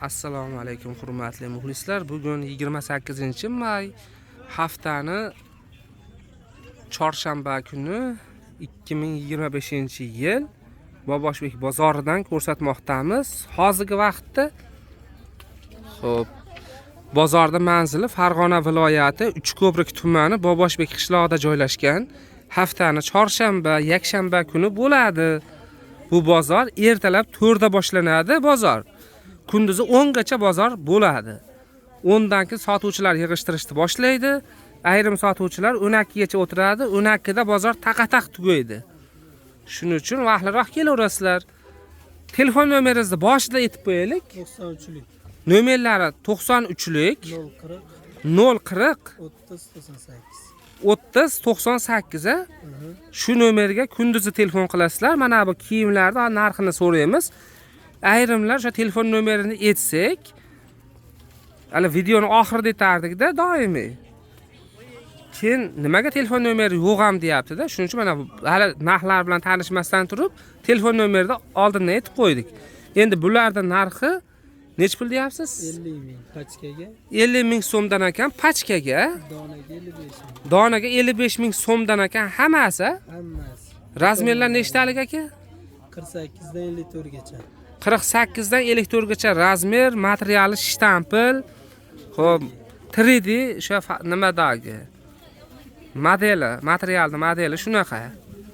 Assalomu alaykum hurmatli muxlislar. Bugun 28-may haftani chorshanba kuni 2025-yil Boboshbek bozoridan ko'rsatmoqdamiz. Hozirgi vaqtda xo'p, bozorda manzili Farg'ona viloyati Uchko'prik tumani Boboshbek qishlog'ida joylashgan. Haftani chorshanba, yakshanba kuni bo'ladi. Bu bozor ertalab 4 da boshlanadi bozor. Kunduzi 10 gacha bozor bo'ladi. 10 dan keyin sotuvchilar yig'ishtirishni boshlaydi. Ayrim sotuvchilar 12 gacha o'tiradi. 12 da bozor taqataq tugaydi. Shuning uchun vaqtliroq kelaverasizlar. Telefon nomeringizni boshida aytib qo'yaylik. 93lik. Nomerlari 93lik 040 30 98 a. Shu nomerga kunduzi telefon qilasizlar. Mana bu kiyimlarning narxini so'raymiz. Ayrimlar o'sha telefon nomerini aytsak, hali videoni oxirida aytardik-da doimiy. Keyin nimaga telefon nomeri yo'q ham deyapti-da. Shuning uchun mana hali narxlar bilan tanishmasdan turib, telefon nomerini oldindan aytib qo'ydik. Endi bularning narxi nech pul deyapsiz? 50 ming pachkaga. 50 ming so'mdan ekan pachkaga. Donaga 55 ming. Donaga 55 ming so'mdan ekan hammasi. Hammasi. Razmerlar nechtalik aka? 48 dan 54 gacha. 48 dan 54 gacha razmer, materiali shtampil. Xo'p, 3D o'sha nimadagi modeli, materialni modeli shunaqa.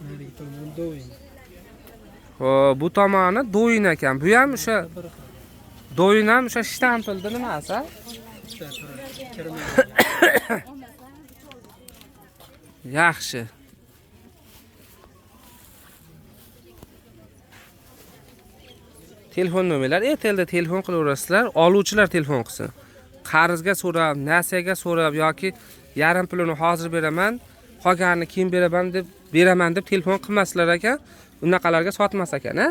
Narigi tomon do'yin. Xo'p, bu tomoni do'yin ekan. Bu ham o'sha do'yin ham o'sha shtampilda nimasi? Yaxshi. Telefon nomerlar ertalda telefon qilaverasizlar, oluvchilar telefon qilsin. Qarzga so'rab, nasiyaga so'rab yoki yarim pulini hozir beraman, qolganini keyin beraman deb telefon qilmaslar ekan. Unaqalarga sotmas ekan, a?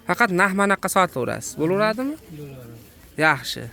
Faqat nahmanaqqa sotaverasiz. Bo'laveradimi? Bo'ladi. Yaxshi.